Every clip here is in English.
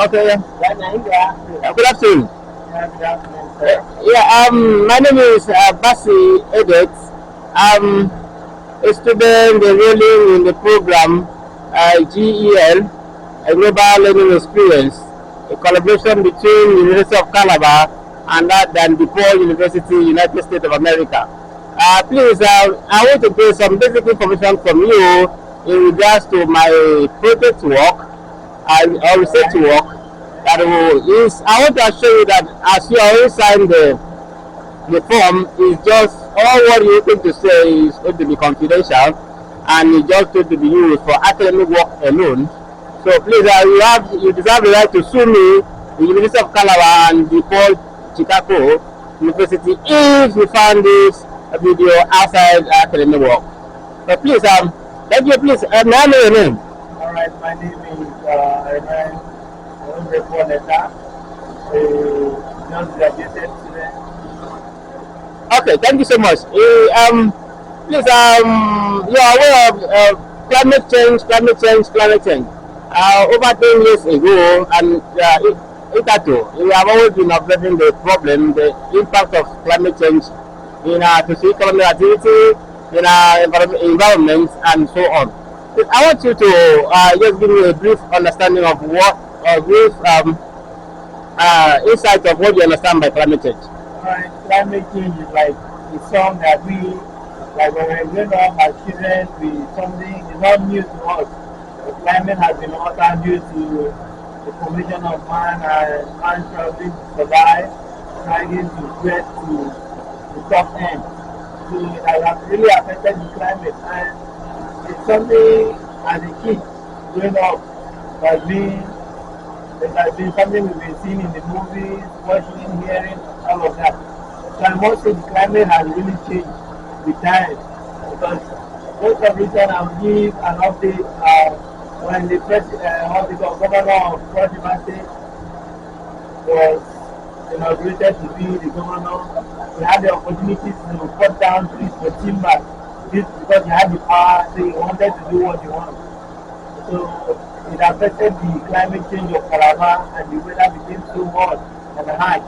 Okay. Good afternoon. Yeah, good afternoon, sir. My name is Basi Edet. I'm a student enrolling in the program GEL, a Global Learning Experience, a collaboration between University of Calabar and DePaul University, United States of America. Please, I want to get some basic information from you in regards to my project work or research work. That is, I want to assure you that as you already signed the form, is just all what you think to say is going to be confidential and it's just going to be used for academic work alone. So please, you deserve the right to sue me, the University of Calabar and DePaul Chicago University, if you found this video outside academic work. But please, thank you. Please, may I know your name? All right, my name is Ryan. I just graduated today. Okay, thank you so much. Please, you are aware of climate change. Over 10 years ago, and we have always been observing the problem, the impact of climate change in our socio-economic activity, in our environment, and so on. I want you to just give me a brief understanding of what, a brief insight of what you understand by climate change. Alright, climate change is like it's something that we, like when we're growing up as children, something is not new to us. The climate has been altered due to the formation of man and man struggling to survive, trying to get to the top end. So it has really affected the climate, and it's something as a kid growing up has been something we've been seeing in the movies, watching, hearing, all of that. So I must say the climate has really changed with time, because most of the time I'll give an update when the governor of Cross River State was inaugurated to be the governor. We had the opportunity to cut down trees for timber, because he had the power, so he wanted to do what he wanted. So it affected the climate change of Calabar, and the weather became so hot and high.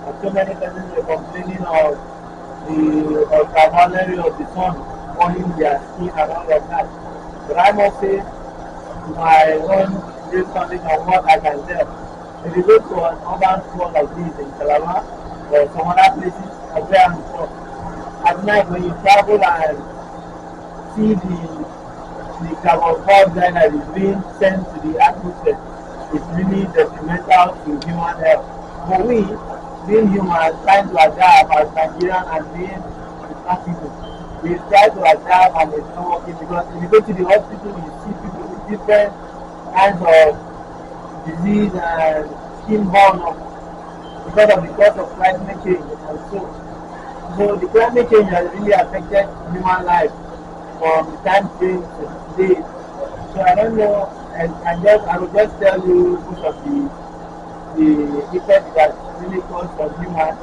And so many persons were complaining of the ultraviolet of the sun burning their skin and all of that. But I must say, my own real knowledge of what I can tell, if you go to an urban spot like this in Calabar or some other places, as where I'm from, at night when you travel and see the carbon dioxide that is being sent to the atmosphere, is really detrimental to human health. But we, being humans, trying to adapt as Nigerian and being people, we try to adapt, and it's not working, because if you go to the hospital, you see people with different kinds of disease and skin-borne because of the cause of climate change. And so the climate change has really affected human life from the time frame to today. So I don't know, and I will just tell you most of the effects that really cause for humans,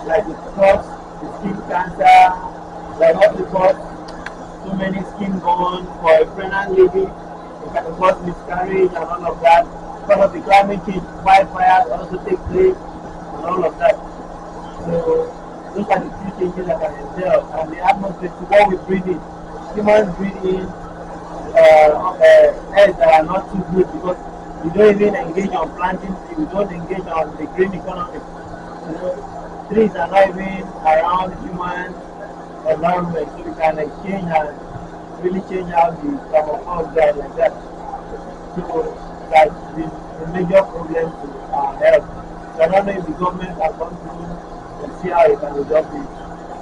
like it causes the skin cancer, like also cause so many skin burn for a pregnant lady, it can cause miscarriage and all of that. Because of the climate change, wildfires also take place and all of that. So those are the two changes that can entail, and the atmosphere to what we breathe in. Humans breathe in air that are not too good, because we don't even engage on planting trees, we don't engage on the green economy. Trees are not even around human environment, so we can exchange and really change out the carbon dioxide like that. So that's the major problem to our health. So I don't know if the government can come through and see how it can resolve this.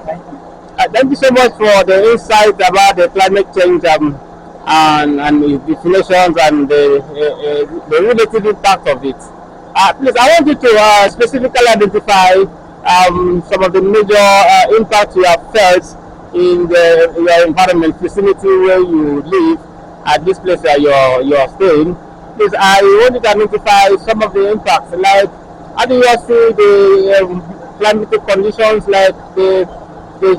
Thank you. Thank you so much for the insight about the climate change and the definitions and the relative impact of it. Please, I want you to specifically identify some of the major impacts you have felt in your environment, vicinity where you live, at this place where you're staying. Please, I want you to identify some of the impacts, like how do you see the climatic conditions, like the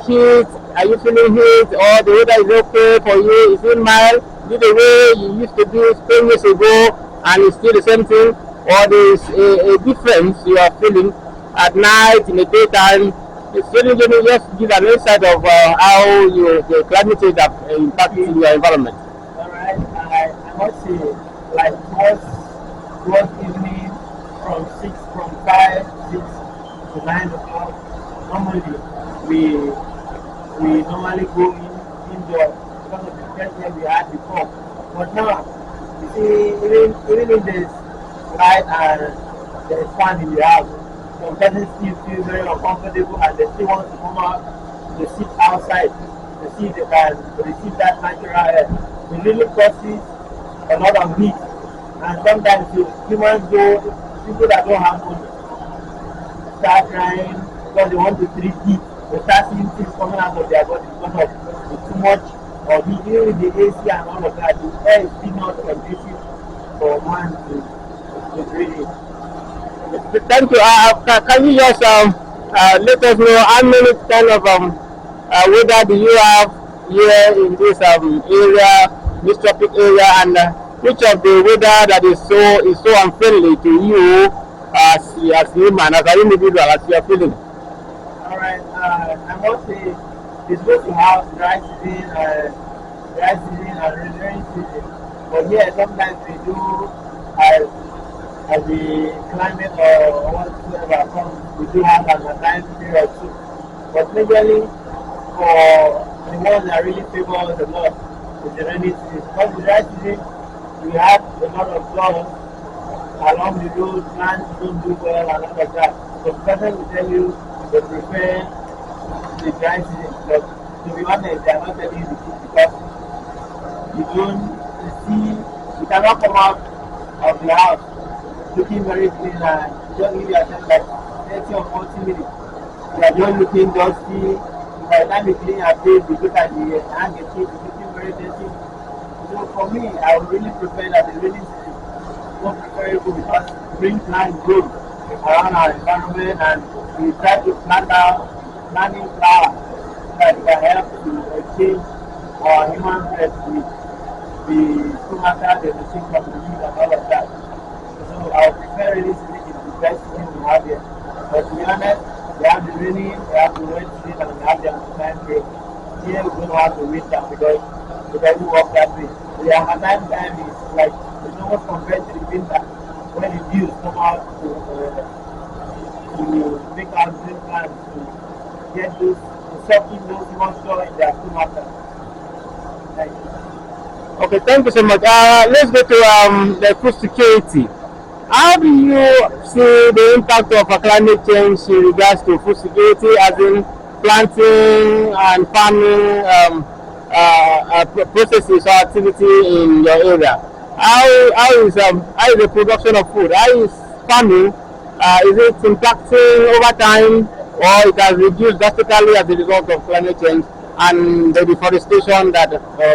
heat? Are you feeling heat, or the weather is okay for you? Is it mild? Is it the way you used to do 10 years ago and it's still the same thing? or there is a difference you are feeling at night, in the daytime? It's really going to just give an insight of how the climate change have impacted your environment. All right, I must say, like towards evening from 5, 6 to 9 o'clock, normally we we normally go indoors because of the pressure we had before. But now, you see, even if there's light and there's fan in the house, some persons still feel very uncomfortable and they still want to come out to sit outside to see if they can receive that natural air. It really causes a lot of heat. And sometimes humans go, people that don't have money start crying because they want to treat heat. They start seeing things coming out of their body because of too much of heat. Even with the AC and all of that, the air is still not conducive for man to breathe in. Thank you. Can you just let us know how many kind of weather do you have here in this area, this tropic area, and which of the weather that is so unfriendly to you as human, as an individual, as you are feeling? All right, I must say it's good to have dry season and rainy season. But here sometimes we do as the climate or whatsoever comes, we do have an time period too. But majorly for the ones that really favor us a lot is the rainy season. Because the dry season we have a lot of floods along the road, plants don't do well and all of that. So the person will tell you they prefer the dry season, but to be honest, they are not telling you the truth because you don't see, you cannot come out of the house looking very clean and you just give yourself like 30 or 40 minutes. You are just looking dusty. By the time you clean your face, you look at the handkerchief, it's looking very dirty. So for me, I would really prefer that the rainy season is more preferable because green plants grow around our environment and we try to planting flowers that can help to exchange our human breath with the stomata, the machine from the leaves and all of that. So I would prefer rainy season is the best thing we have here. But to be honest, we have the rainy, we have the wet season, and we have the time period. Here we don't have the winter because it doesn't work that way. The Harmattan time is like it's almost compared to the winter when the dews come out to make our green plants to get those to suck in those moisture in their stomata. Thank you. Okay, thank you so much. Let's go to the food security. How do you see the impact of climate change in regards to food security, as in planting and farming processes or activity in your area? How is the production of food? How is farming? Is it impacting over time, or it has reduced drastically as a result of climate change and the deforestation that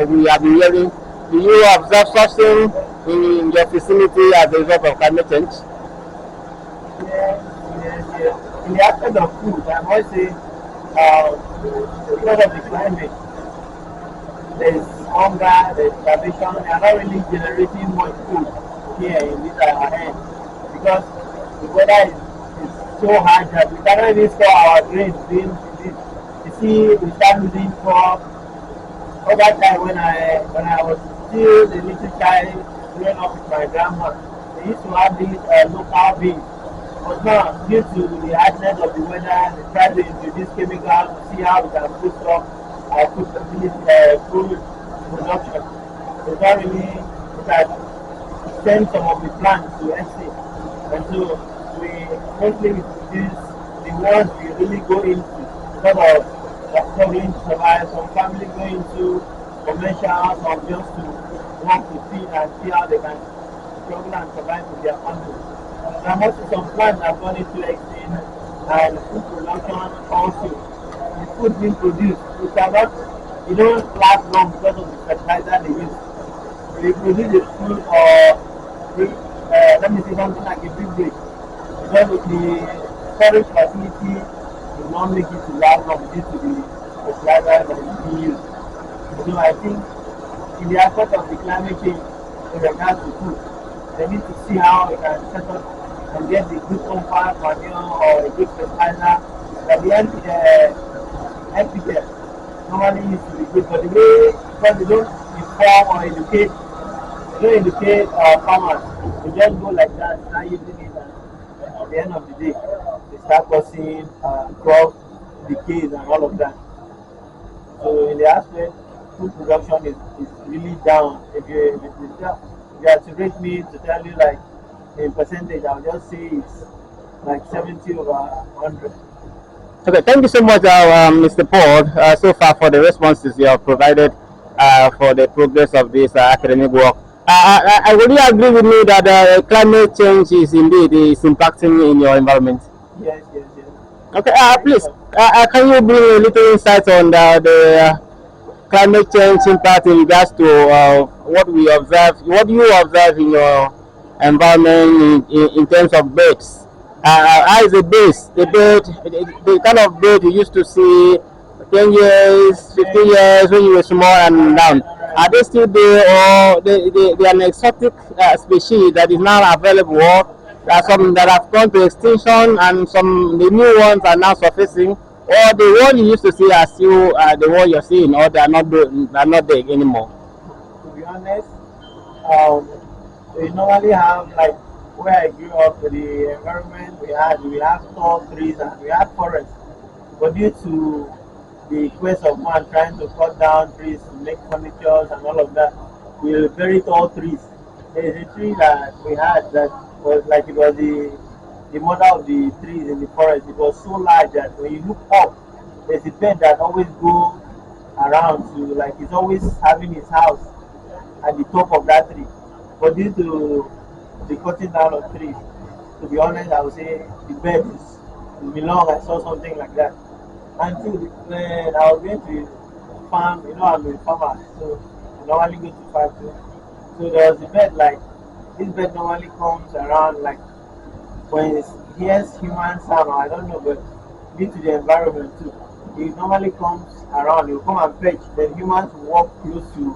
we have been hearing? Do you observe such thing in your vicinity as a result of climate change? Yes. In the aspect of food, I must say, because of the climate, there's hunger, there's starvation. We are not really generating much food here in this our end because the weather is so hard that we cannot even store our grains in this. You see, we start losing crop. Over time, when I was still a little child, growing up with my grandma, they used to have these local beans. But now, due to the hardness of the weather, they try to introduce chemicals to see how we can boost up our food production. They don't really look at send some of the plants to exit. And so we mostly produce the ones we really go into because of struggling to survive. Some family go into commercial, some just to want to feed and see how they can struggle and survive with their family. There must be some plants that have gone into extinct and food production also. The food being produced, it don't last long because of the fertilizer they use. They produce the food or let me say something like a big break. Because of the storage facility will not make it to last long due to the fertilizer that is being used. So I think in the aspect of the climate change in regards to food, They need to see how they can set up and get the good compound manure or a good fertilizer. That the NPK normally used to be good, but the way because they don't inform or educate, farmers, they just go like that, start using it, and at the end of the day, they start causing crop decays and all of that. So in the aspect, food production is really down. If you have to rate me to tell you like in percentage, I'll just say it's like 70 over 100. Okay, thank you so much, Mr. Paul, so far for the responses you have provided for the progress of this academic work. I really agree with you that climate change is indeed is impacting in your environment. Yes, yes, yes. Okay, Very please, much. can you bring a little insight on the climate change impact in regards to what we observe, what you observe in your environment in terms of birds. How is the base, the kind of bird you used to see 10 years, 15 years when you were small and down? Are they still there, or they are an exotic species that is now available? There are some that have gone to extinction, and some the new ones are now surfacing. Or the one you used to see are still the one you're seeing, or they are not there anymore. To be honest, um, we normally have like where I grew up, the environment we have tall trees and we have forests. But due to the quest of man trying to cut down trees to make furniture and all of that, we bury tall trees. There is a tree that we had that was like it was the mother of the trees in the forest. It was so large that when you look up, there's a bird that always go around to like he's always having his house at the top of that tree. But due to the cutting down of trees, to be honest, I would say the bird is it's been long I saw something like that. Until when I was going to farm, I'm a farmer, so I normally go to farm too. So there was a bird like this bird normally comes around like when it hears human sound, or I don't know, but due to the environment too, it normally comes around. It will come and fetch. Then humans will walk close to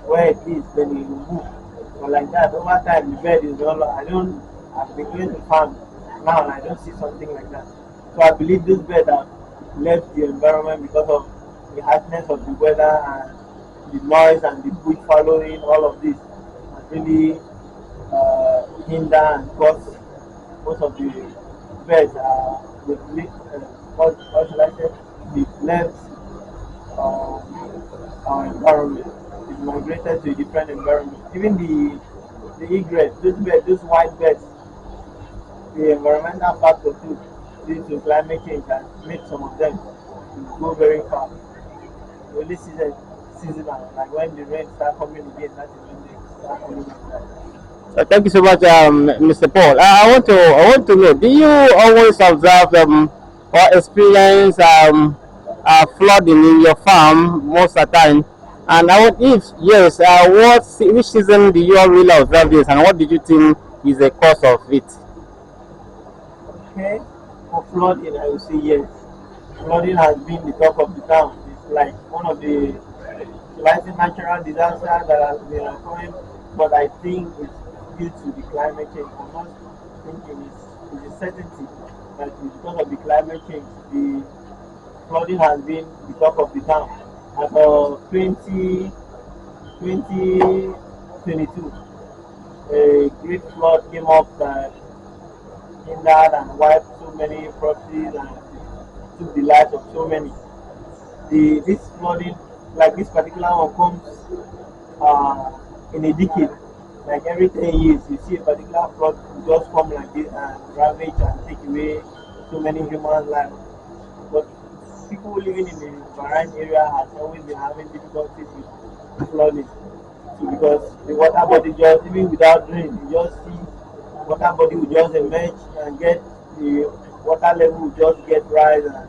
where it is. Then it will move. But like that, over time, the bird is all. I don't. I've been going to farm now, and I don't see something like that. So I believe this bird have left the environment because of the harshness of the weather and the noise and the bush following. All of this has really hinder and cause most of the birds what should I say? They've left our environment. It's migrated to a different environment. Even the egret, those white birds, the environmental factor too, due to climate change has made some of them to go very far. The only seasonal, like when the rain start coming again, that is when they start coming back. Thank you so much, Mr. Paul. I want to know, do you always observe or experience flooding in your farm most of the time? And I want, if yes, which season do you really observe this, and what did you think is the cause of it? Okay, for flooding, I would say yes. Flooding has been the talk of the town. It's like one of the likely natural disasters that has been occurring, but I think it's due to the climate change. I'm not thinking it's a certainty that it's because of the climate change, the flooding has been the talk of the town. As of 2022, a great flood came up that hindered and wiped so many properties and took the lives of so many. This flooding, like this particular one, comes in a decade. Like every 10 years, you see a particular flood just come like this and ravage and take away so many human lives. But people living in the marine area has always been having difficulties with flooding. So because the water body just, even without rain, you just see water body will just emerge and get the water level will just get rise and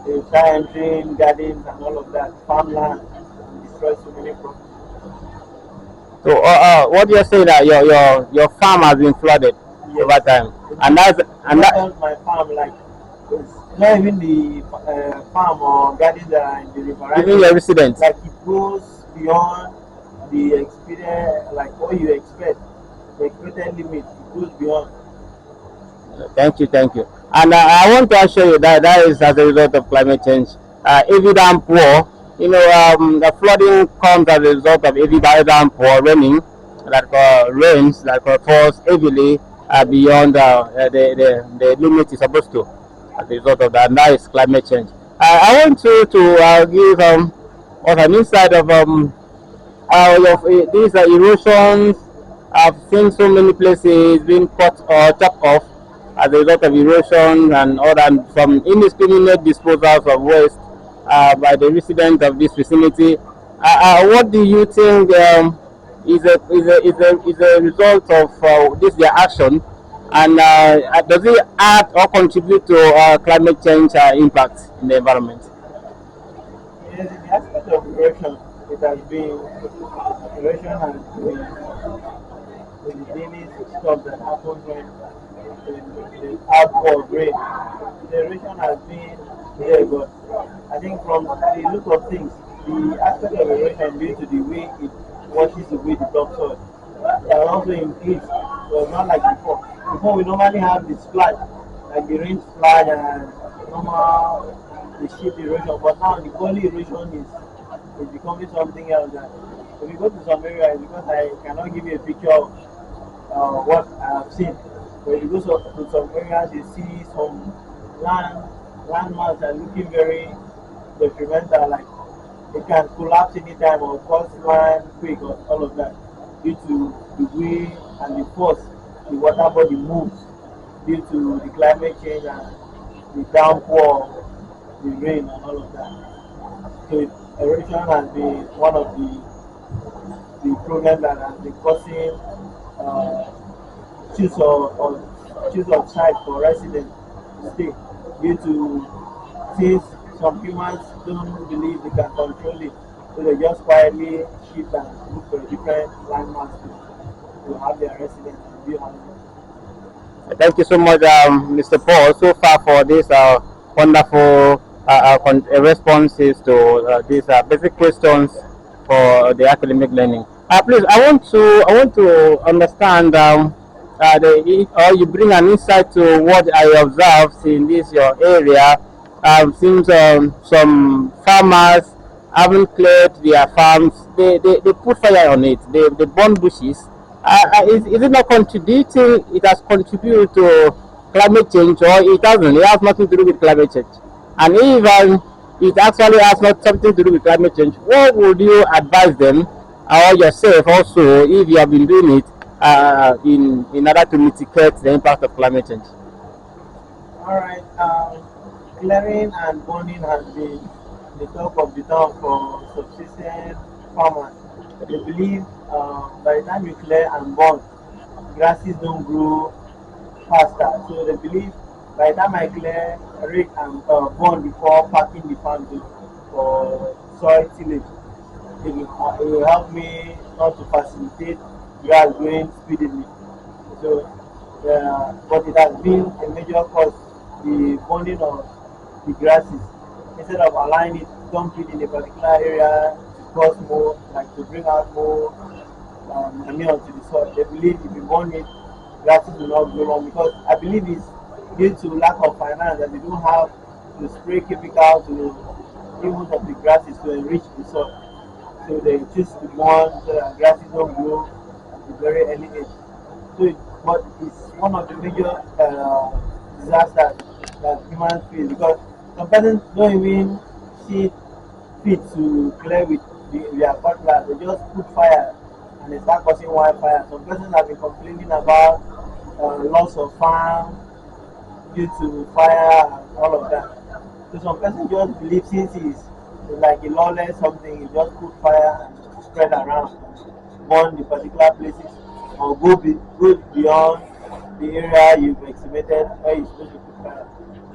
they start entering gardens and all of that, farmland, and destroy so many properties. So, what you're saying that your farm has been flooded Yes, over time, it's and not, that's it's and not that just my farm, like it's not even the farm or gardens that are in the riverine even your area. residents. Like it goes beyond the experience, like what you expect, the expected limit, it goes beyond. Thank you, thank you. And I want to assure you that that is as a result of climate change. Heavy downpour, the flooding comes as a result of heavy downpour raining that rains that falls heavily beyond the limit is supposed to as a result of that. And that is climate change. I want you to give us an insight of these erosions. I've seen so many places being cut or chopped off as a result of erosion and all that, some indiscriminate disposals of waste by the residents of this vicinity. What do you think is a result of this their action, and does it add or contribute to climate change impact in the environment? Yes, in the aspect of erosion, it has been erosion has been the daily stuff that happens when the outpour of rain. The erosion has been there, but I think from the look of things, the aspect of erosion due to the way it washes away the topsoil, it has also increased. So not like before. Before we normally have the splash, like the rain splash and normal the sheet erosion, but now the gully erosion is becoming something else. That if you go to some areas, because I cannot give you a picture of what I have seen. But if you go to some areas, you see some landmarks are looking very detrimental, like it can collapse anytime or cause land quake or all of that due to the way and the force the water body moves due to the climate change and the downpour, the rain and all of that. So erosion has been one of the problems that has been causing uh, choose of site for residents to stay due to since some humans don't believe they can control it, so they just quietly shift and look for a different landmarks to have their residents and view houses. Thank you so much, Mr. Paul, so far for this wonderful responses to these basic questions for the academic learning. Please, I want to understand or you bring an insight to what I observed in this your area. Since some farmers haven't cleared their farms, they put fire on it. They burn bushes. Is it not contributing? It has contributed to climate change, or it hasn't? It has nothing to do with climate change. And even it actually has not something to do with climate change, what would you advise them or yourself also if you have been doing it in order to mitigate the impact of climate change? All right. Clearing and burning has been the talk of the town for subsistence farmers. They believe by the time you clear and burn, grasses don't grow faster. So they believe by the time I clear, rake and burn before packing the farm for soil tillage, it will help me not to facilitate grass growing speedily. So, but it has been a major cause, the burning of the grasses. Instead of allowing it to dump it in a particular area to cause more, like to bring out more manure to the soil, they believe if you burn it, grasses will not grow long because I believe it's due to lack of finance that they don't have to spray chemical to kill most of the grasses to enrich the soil. So they choose to burn so that grasses don't grow at a very early age. So, but it's one of the major disasters that humans face because some persons don't even see fit to clear with their cutlass. They just put fire and they start causing wildfire. Some persons have been complaining about loss of farm due to fire and all of that. So some person just believe since it's like a lawless something, you just put fire and spread around, burn the particular places, or go beyond the area you've estimated where you're supposed to put fire.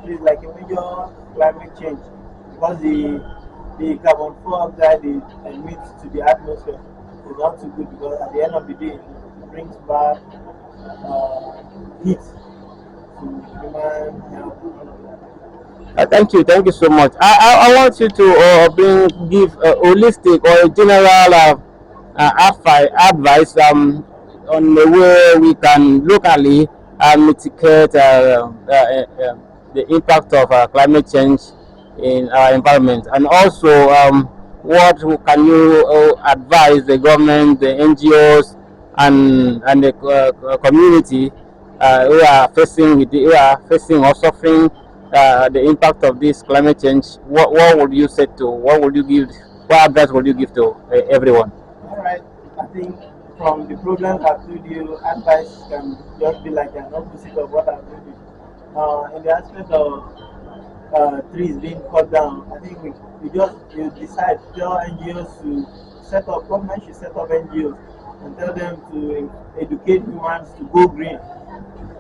So it's like a major climate change because the carbon dioxide they emit to the atmosphere is not too good because at the end of the day it brings back heat to human health. Thank you so much. I want you to give a holistic or a general advice on the way we can locally mitigate the impact of climate change in our environment, and also what can you advise the government, the NGOs, and the community who are facing or suffering the impact of this climate change? What would you say to? What would you give? What advice would you give to everyone? All right. I think from the problems I've told you, advice can just be like an opposite of what I've told you. In the aspect of trees being cut down, I think we just you decide tell NGOs to set up, government should set up NGOs and tell them to educate humans to go green,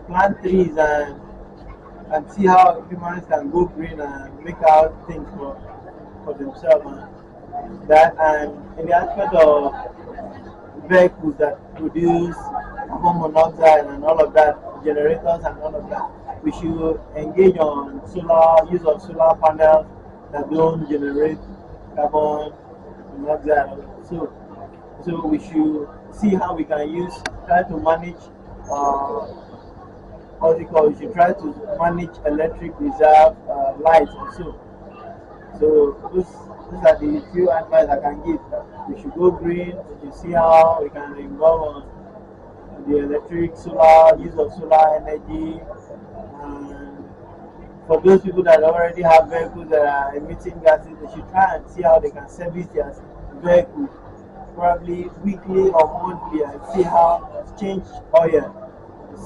plant trees and see how humans can go green and make out things for themselves. And that and in the aspect of vehicles that produce carbon monoxide and all of that, generators and all of that, we should engage on use of solar panels that don't generate carbon monoxide. So we should see how we can try to manage what's it called? We should try to manage electric reserve lights also. So those are the few advice I can give. We should go green. We should see how we can involve on the use of solar energy. And for those people that already have vehicles that are emitting gases, they should try and see how they can service their vehicles, probably weekly or monthly, and see how to change oil,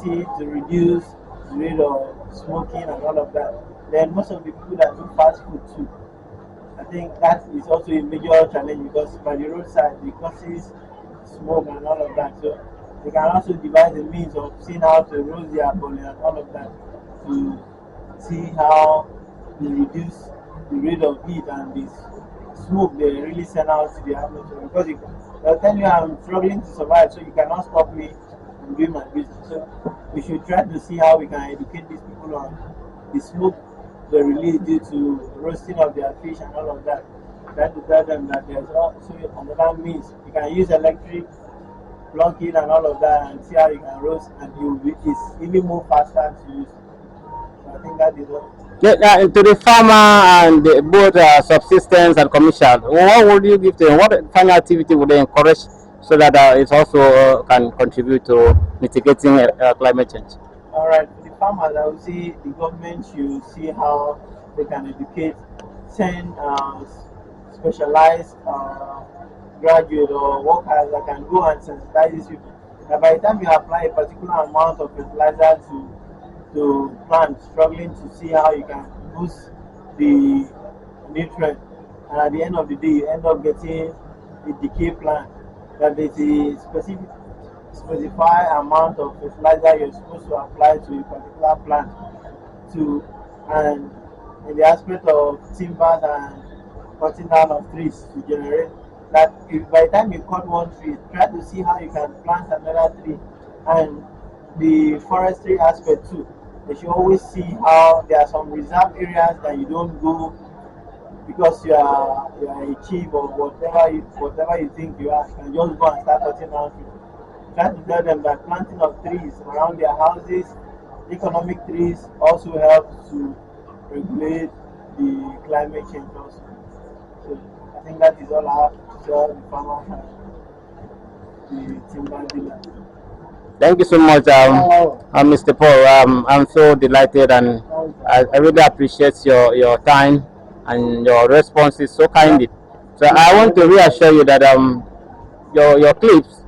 to reduce the rate of smoking and all of that. Then most of the people that do fast food too, I think that is also a major challenge because by the roadside it causes smoke and all of that. So they can also devise a means of seeing how to roast their body and all of that to see how to reduce the rate of heat and the smoke they really send out to the atmosphere. Because they'll tell you I'm struggling to survive, so you cannot stop me from doing my business. So we should try to see how we can educate these people on the smoke they release due to roasting of their fish and all of that. Try to tell them that there's also another means. You can use electric, plug in and all of that and see how you can roast and it's even more faster to use. So I think that is what. Yeah, to the farmer and both subsistence and commercial, what would you give to them? What kind of activity would they encourage so that it also can contribute to mitigating climate change? All right, for the farmers, I would say the government should see how they can educate, send specialized graduate or workers that can go and sensitize these people. That by the time you apply a particular amount of fertilizer to plants, struggling to see how you can boost the nutrient, and at the end of the day, you end up getting a decay plant. That there's a specify amount of fertilizer you're supposed to apply to a particular plant and in the aspect of timbers and cutting down of trees to generate that if by the time you cut one tree, try to see how you can plant another tree. And the forestry aspect too, they should always see how there are some reserve areas that you don't go because you are a chief or whatever you think you are. You can just go and start cutting down trees. Try to tell them that planting of trees around their houses, economic trees, also helps to regulate the climate change also. So I think that is all I have to tell the farmers and the timber dealers. Thank you so much, Mr. Paul. I'm so delighted and I really appreciate your time and your responses so kindly. So I want to reassure you that your clips,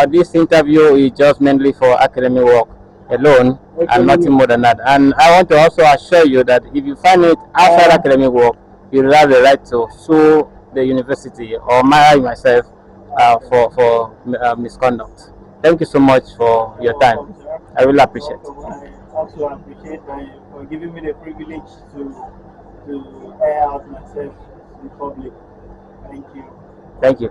this interview is just mainly for academic work alone and nothing more than that. And I want to also assure you that if you find it outside academic work, you will have the right to sue the university or myself for misconduct. Thank you so much for your time. I really appreciate it. I also appreciate for giving me the privilege to air out myself to the public. Thank you. Thank you.